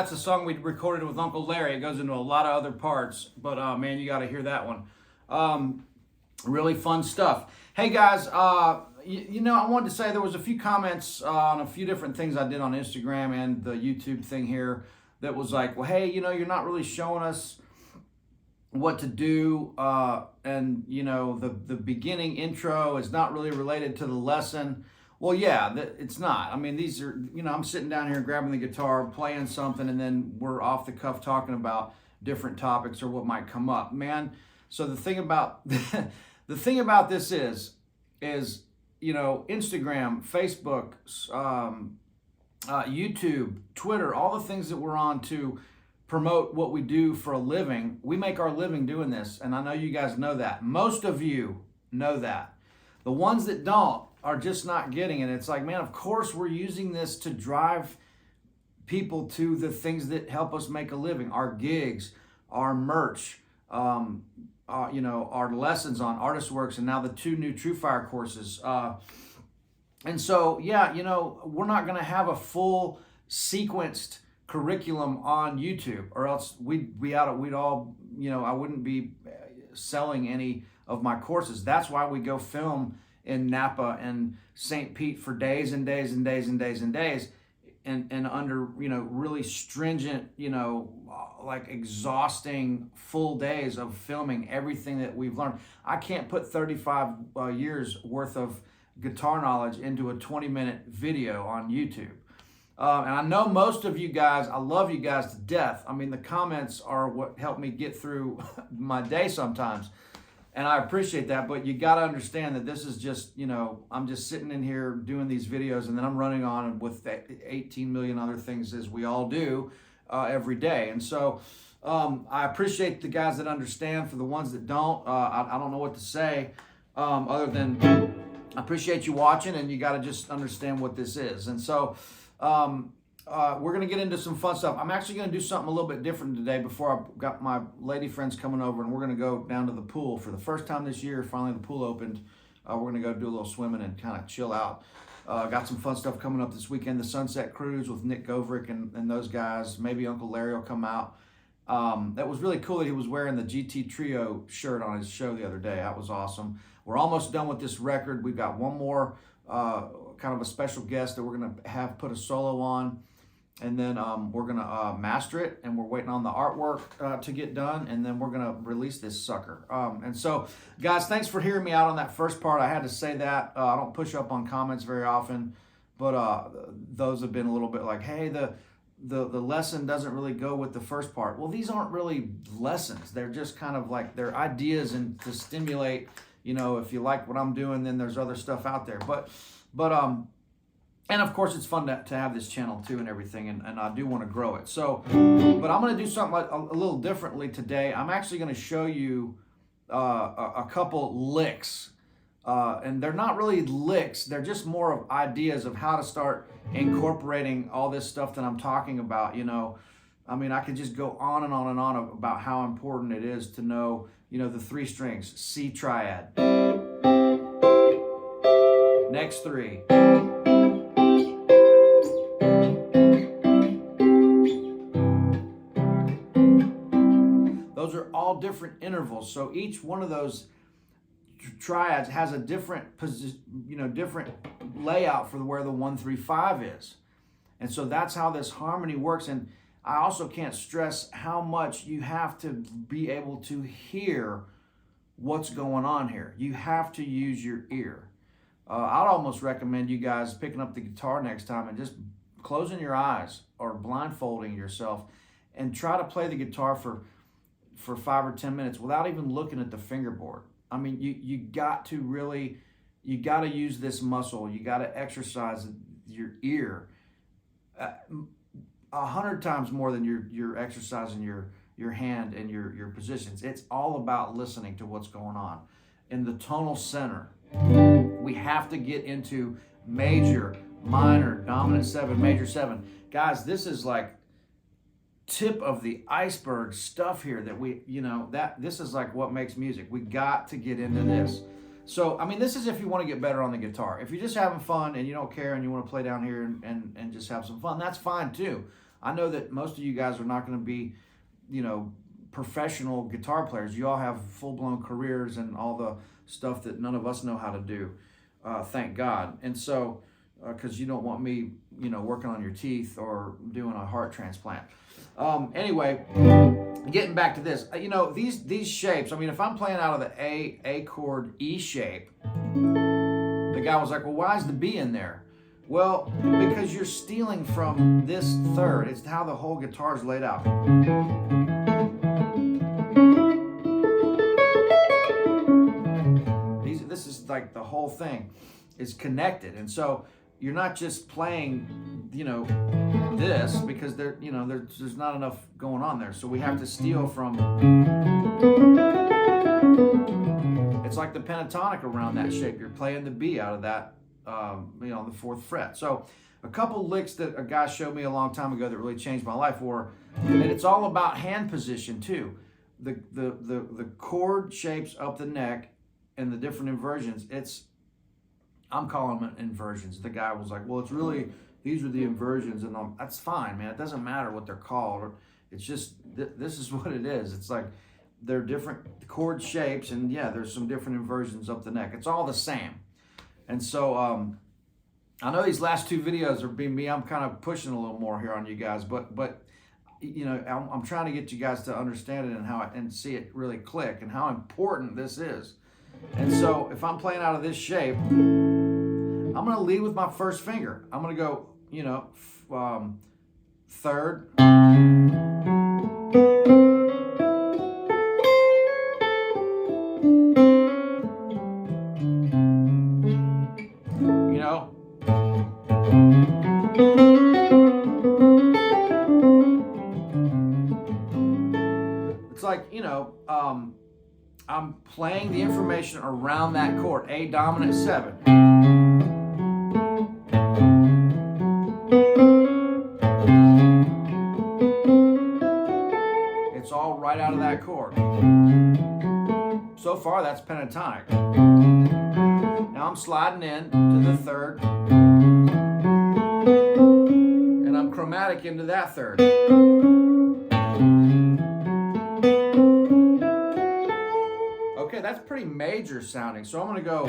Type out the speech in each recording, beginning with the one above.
that's a song we recorded with Uncle Larry. It goes into a lot of other parts, but man, you got to hear that one. Really fun stuff. Hey guys, you know, I wanted to say there was a few comments on a few different things I did on Instagram and the YouTube thing here that was like, well, hey, you know, you're not really showing us what to do, and you know, the beginning intro is not really related to the lesson. Well, yeah, it's not. I mean, these are, you know, I'm sitting down here grabbing the guitar, playing something, and then we're off the cuff talking about different topics or what might come up, man. So the thing about the thing about this is you know, Instagram, Facebook, YouTube, Twitter, all the things that we're on to promote what we do for a living. We make our living doing this, and I know you guys know that. Most of you know that. The ones that don't are just not getting it. It's like, man, of course we're using this to drive people to the things that help us make a living. Our gigs, our merch, you know, our lessons on ArtistWorks, and now the 2 new TrueFire courses. And so, yeah, you know, we're not going to have a full sequenced curriculum on YouTube, or else we'd all, you know, I wouldn't be selling any of my courses. That's why we go film in Napa and St. Pete for days and days and days and days and days, and under, you know, really stringent, you know, like exhausting full days of filming everything that we've learned. I can't put 35 years worth of guitar knowledge into a 20-minute video on YouTube. And I know most of you guys, I love you guys to death. I mean, the comments are what help me get through my day sometimes. And I appreciate that, but you got to understand that this is just, you know, I'm just sitting in here doing these videos, and then I'm running on with 18 million other things, as we all do every day. And so I appreciate the guys that understand. For the ones that don't, I don't know what to say other than I appreciate you watching, and you got to just understand what this is. And so we're going to get into some fun stuff. I'm actually going to do something a little bit different today before I've got my lady friends coming over, and we're going to go down to the pool. For the first time this year, finally the pool opened. We're going to go do a little swimming and kind of chill out. Got some fun stuff coming up this weekend. The Sunset Cruise with Nick Goverick and those guys. Maybe Uncle Larry will come out. That was really cool that he was wearing the GT Trio shirt on his show the other day. That was awesome. We're almost done with this record. We've got one more kind of a special guest that we're going to have put a solo on. And then we're going to master it, and we're waiting on the artwork to get done, and then we're going to release this sucker. And so, guys, thanks for hearing me out on that first part. I had to say that. I don't push up on comments very often, but those have been a little bit like, hey, the lesson doesn't really go with the first part. Well, these aren't really lessons. They're just kind of like, they're ideas and to stimulate, you know, if you like what I'm doing, then there's other stuff out there. But and of course, it's fun to have this channel too and everything, and I do want to grow it. So, but I'm going to do something a little differently today. I'm actually going to show you a couple licks, and they're not really licks. They're just more of ideas of how to start incorporating all this stuff that I'm talking about. You know, I mean, I could just go on and on and on about how important it is to know, you know, the 3 strings, C triad, next 3. Those are all different intervals. So each one of those triads has a different position, you know, different layout for where the 1, 3, 5 is. And so that's how this harmony works. And I also can't stress how much you have to be able to hear what's going on here. You have to use your ear. I'd almost recommend you guys picking up the guitar next time and just closing your eyes or blindfolding yourself and try to play the guitar for 5 or 10 minutes without even looking at the fingerboard. I mean, you got to really, you got to use this muscle. You got to exercise your ear 100 times more than you're exercising your hand and your positions. It's all about listening to what's going on. In the tonal center, we have to get into major, minor, dominant 7, major 7. Guys, this is like tip of the iceberg stuff here that we, you know, that this is like what makes music. We got to get into this. So, I mean, this is if you want to get better on the guitar. If you're just having fun and you don't care and you want to play down here and just have some fun, that's fine too. I know that most of you guys are not going to be, professional guitar players. You all have full-blown careers and all the stuff that none of us know how to do, thank God. And so, because you don't want me, working on your teeth or doing a heart transplant. Anyway, getting back to this, these shapes, if I'm playing out of the A chord, E shape, the guy was like, well, why is the B in there? Well, because you're stealing from this third. It's how the whole guitar is laid out. This is like the whole thing is connected. And so you're not just playing, this, because there's not enough going on there. So we have to steal from, it's like the pentatonic around that shape. You're playing the B out of that, the fourth fret. So a couple licks that a guy showed me a long time ago that really changed my life were, and it's all about hand position too. The chord shapes up the neck and the different inversions, I'm calling them inversions. The guy was like, well, it's really, these are the inversions, and that's fine, man. It doesn't matter what they're called. It's just, this is what it is. It's like, they're different chord shapes, and yeah, there's some different inversions up the neck. It's all the same. And so, I know these last two videos are being me. I'm kind of pushing a little more here on you guys, but I'm trying to get you guys to understand it and see it really click and how important this is. And so if I'm playing out of this shape, I'm going to lead with my first finger. I'm going to go, third. It's like, I'm playing the information around that chord, A dominant 7. It's all right out of that chord. So far, that's pentatonic. Now I'm sliding in to the third, and I'm chromatic into that third. Okay, that's pretty major sounding. So I'm going to go.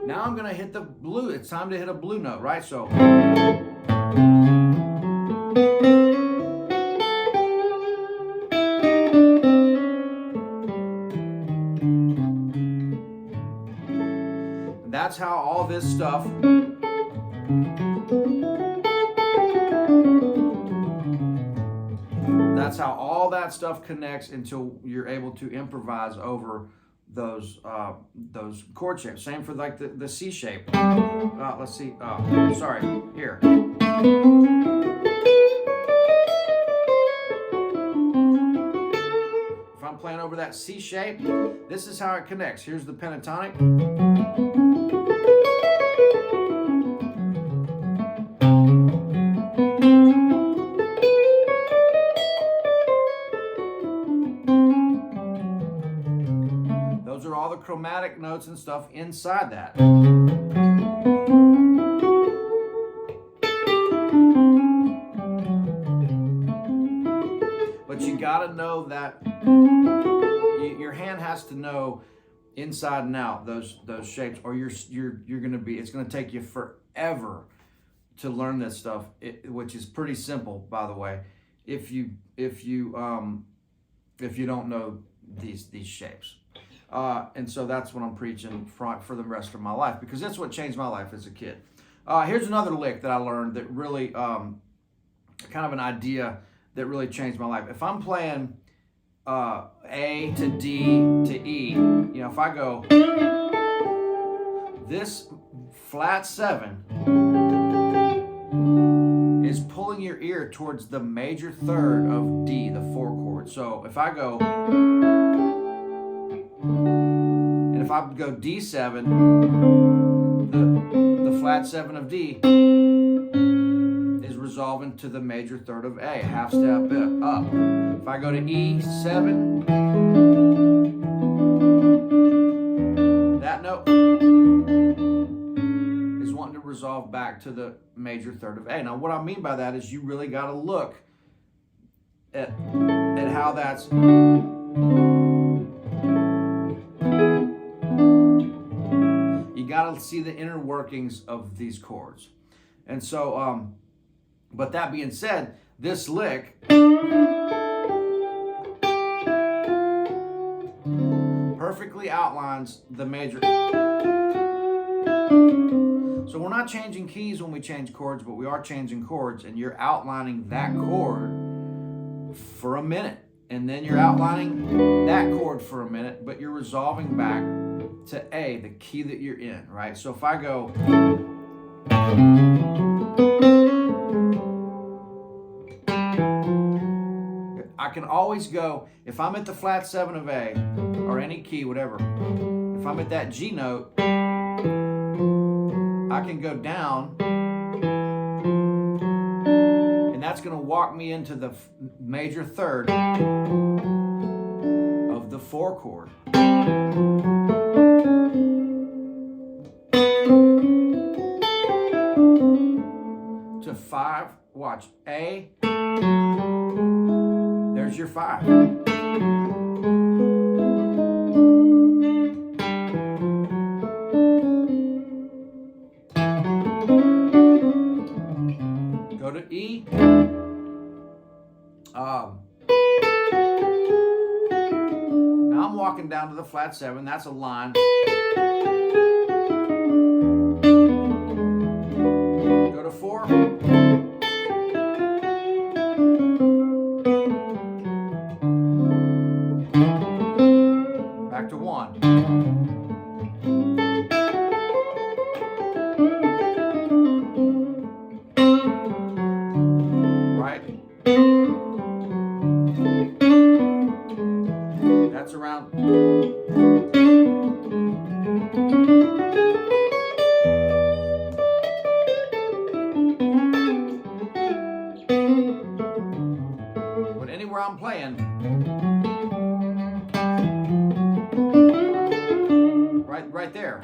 Now I'm going to hit the blue. It's time to hit a blue note, right? So. That's how all this stuff. That's how all that stuff connects until you're able to improvise over those chord shapes. Same for like the C shape. Let's see. Sorry. Here. If I'm playing over that C shape, this is how it connects. Here's the pentatonic. Those are all the chromatic notes and stuff inside that. But you gotta know that your hand has to know inside and out those shapes, or you're gonna be. It's gonna take you forever to learn this stuff, which is pretty simple, by the way. If you don't know these shapes, and so that's what I'm preaching for the rest of my life, because that's what changed my life as a kid. Here's another lick that I learned that really kind of an idea that really changed my life. If I'm playing A to D to E, if I go, this flat 7 is pulling your ear towards the major third of D, the 4 chord. So if I go, and if I go D7, the flat 7 of D is resolving to the major third of A, half step up. If I go to E7, that note is wanting to resolve back to the major third of A. Now, what I mean by that is you really got to look at how that's... You got to see the inner workings of these chords. And so, but that being said, this lick perfectly outlines the major. So we're not changing keys when we change chords, but we are changing chords, and you're outlining that chord for a minute. And then you're outlining that chord for a minute, but you're resolving back to A, the key that you're in, right? So if I go... I can always go, if I'm at the flat 7 of A, or any key, whatever, if I'm at that G note, I can go down, and that's going to walk me into the major third of the 4 chord. To 5, watch, A, there's your 5. Go to E. Now I'm walking down to the flat 7. That's a line. Go to 4. Back to 1. Right? That's around. But anywhere I'm playing, right there.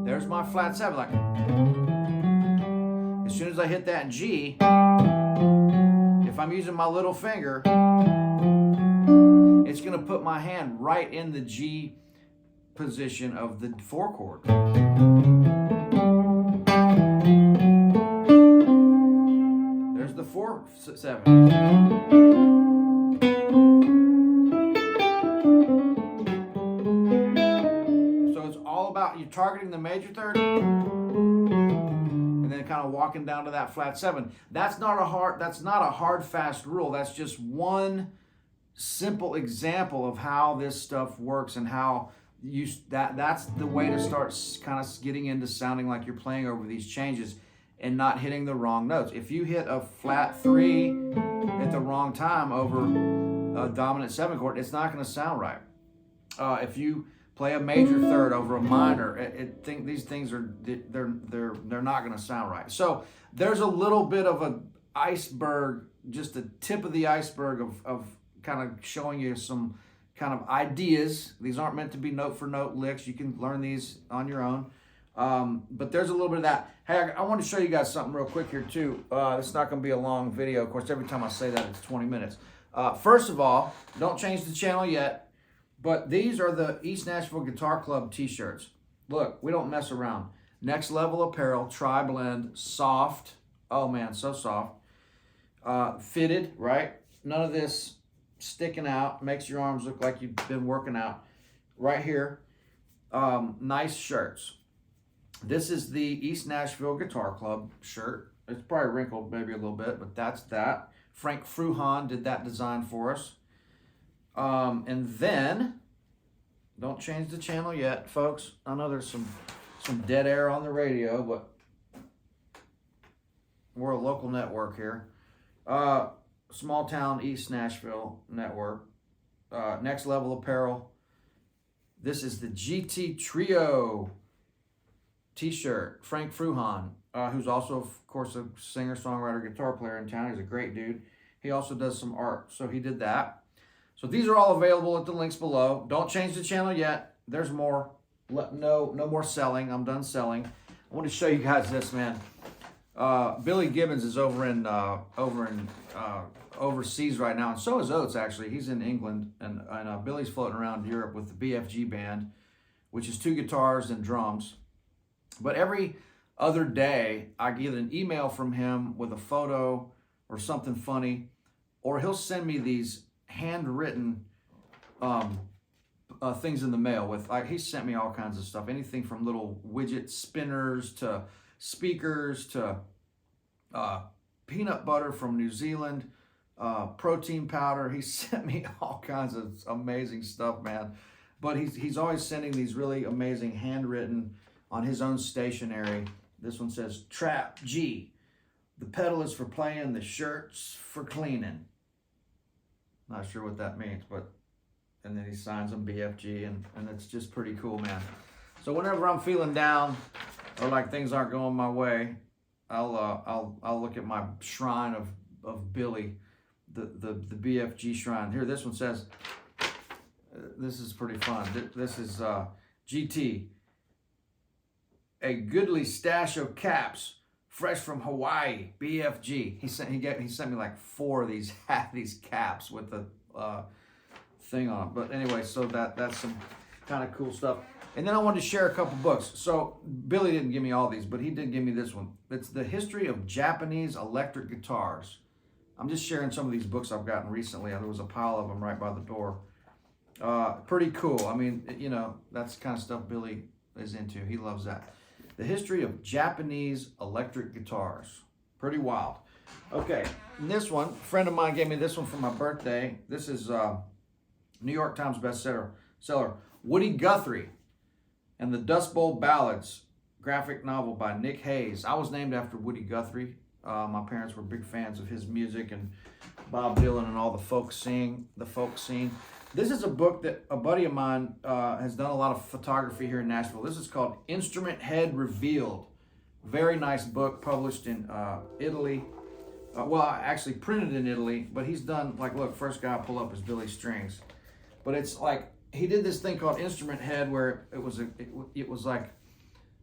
There's my flat 7. Like, as soon as I hit that G, if I'm using my little finger, it's going to put my hand right in the G position of the 4 chord. There's the 4, 7. You're targeting the major third and then kind of walking down to that flat 7. That's not a hard fast rule. That's just one simple example of how this stuff works and how that's the way to start kind of getting into sounding like you're playing over these changes and not hitting the wrong notes. If you hit a flat 3 at the wrong time over a dominant 7 chord, it's not going to sound right. If you play a major third over a minor, these things are they're not going to sound right. So there's a little bit of an iceberg, just the tip of the iceberg of kind of showing you some kind of ideas. These aren't meant to be note for note licks. You can learn these on your own. But there's a little bit of that. Hey, I want to show you guys something real quick here too. It's not going to be a long video. Of course, every time I say that, it's 20 minutes. First of all, don't change the channel yet. But these are the East Nashville Guitar Club t-shirts. Look, we don't mess around. Next Level Apparel, tri-blend, soft. Oh man, so soft. Fitted, right? None of this sticking out. Makes your arms look like you've been working out. Right here. Nice shirts. This is the East Nashville Guitar Club shirt. It's probably wrinkled maybe a little bit, but that's that. Frank Fruhan did that design for us. And then, don't change the channel yet, folks. I know there's some dead air on the radio, but we're a local network here. Small Town East Nashville network. Next Level Apparel. This is the GT Trio t-shirt. Frank Fruhan, who's also, of course, a singer, songwriter, guitar player in town. He's a great dude. He also does some art, so he did that. So these are all available at the links below. Don't change the channel yet. There's more. no more selling. I'm done selling. I want to show you guys this, man. Billy Gibbons is over in overseas right now, and so is Oates, actually. He's in England, and Billy's floating around Europe with the BFG band, which is 2 guitars and drums. But every other day, I get an email from him with a photo or something funny, or he'll send me these handwritten things in the mail with, he sent me all kinds of stuff, anything from little widget spinners to speakers to peanut butter from New Zealand, protein powder. He sent me all kinds of amazing stuff, man. But he's always sending these really amazing handwritten on his own stationery. This one says, Trapp G. The pedal is for playing, the shirt's for cleaning. Not sure what that means, but, and then he signs them BFG, and it's just pretty cool, man. So whenever I'm feeling down or like things aren't going my way, I'll look at my shrine of Billy, the BFG shrine. Here, this one says, this is pretty fun. This is GT. A goodly stash of caps, fresh from Hawaii, BFG. He sent me like 4 of these caps with the thing on. But anyway, so that's some kind of cool stuff. And then I wanted to share a couple books. So Billy didn't give me all these, but he did give me this one. It's The History of Japanese Electric Guitars. I'm just sharing some of these books I've gotten recently. There was a pile of them right by the door. Pretty cool. I mean, you know, that's the kind of stuff Billy is into. He loves that. The History of Japanese Electric Guitars. Pretty wild. Okay, and this one, a friend of mine gave me this one for my birthday. This is New York Times bestseller. Woody Guthrie and the Dust Bowl Ballads, graphic novel by Nick Hayes. I was named after Woody Guthrie. My parents were big fans of his music and Bob Dylan and all the folk scene. This is a book that a buddy of mine has done a lot of photography here in Nashville. This is called Instrument Head Revealed. Very nice book, published in Italy. Well, actually printed in Italy, but he's done, like, look, first guy I pull up is Billy Strings. But it's like, he did this thing called Instrument Head, where it was like,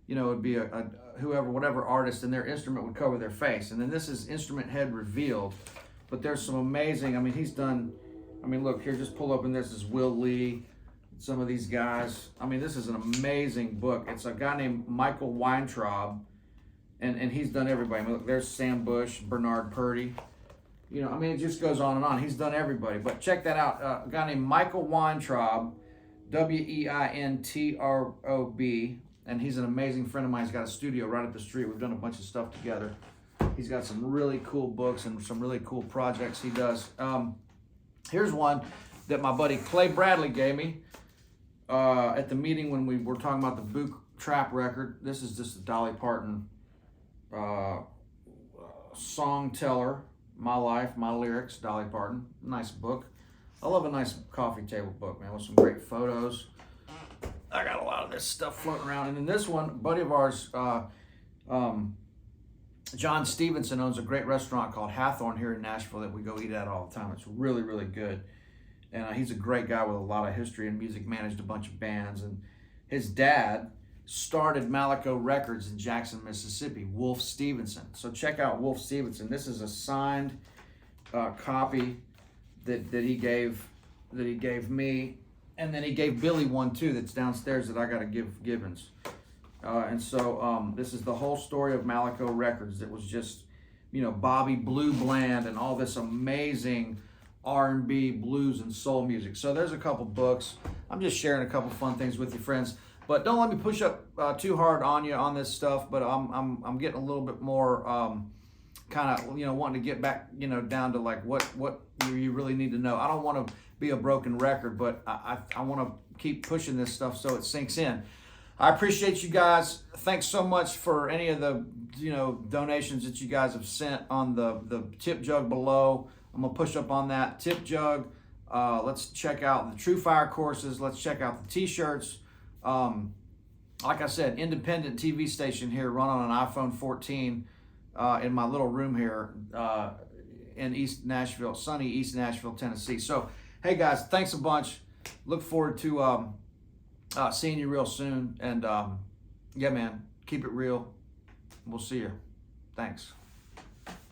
you know, it'd be whatever artist, and their instrument would cover their face. And then this is Instrument Head Revealed. But there's some amazing, I mean, he's done, I mean, look, here, just pull up, and this is Will Lee, some of these guys. I mean, this is an amazing book. It's a guy named Michael Weintraub, and he's done everybody. I mean, look, there's Sam Bush, Bernard Purdy. You know, I mean, it just goes on and on. He's done everybody. But check that out. A guy named Michael Weintraub, Weintrob, and he's an amazing friend of mine. He's got a studio right up the street. We've done a bunch of stuff together. He's got some really cool books and some really cool projects he does. Here's one that my buddy Clay Bradley gave me at the meeting when we were talking about the Guthrie Trapp record. This is just a Dolly Parton song teller, My Life, My Lyrics, Dolly Parton. Nice book. I love a nice coffee table book, man, with some great photos. I got a lot of this stuff floating around. And then this one, a buddy of ours, John Stevenson, owns a great restaurant called Hathorn here in Nashville that we go eat at all the time. It's really, really good. And he's a great guy with a lot of history in music, managed a bunch of bands. And his dad started Malaco Records in Jackson, Mississippi, Wolf Stevenson. So check out Wolf Stevenson. This is a signed copy that he gave me, and then he gave Billy one too that's downstairs that I got to give Gibbons. And so this is the whole story of Malaco Records. It was just, you know, Bobby Blue Bland and all this amazing R&B, blues, and soul music. So there's a couple books. I'm just sharing a couple fun things with you, friends. But don't let me push up too hard on you on this stuff. But I'm getting a little bit more kind of, you know, wanting to get back, you know, down to like what you really need to know. I don't want to be a broken record, but I want to keep pushing this stuff so it sinks in. I appreciate you guys. Thanks so much for any of the, you know, donations that you guys have sent on the tip jug below. I'm gonna push up on that tip jug. Let's check out the TrueFire courses. Let's check out the t-shirts. Like I said, independent TV station here, run on an iPhone 14 in my little room here in East Nashville, sunny East Nashville, Tennessee. So, hey guys, thanks a bunch. Look forward to seeing you real soon. And yeah, man, keep it real. We'll see you. Thanks.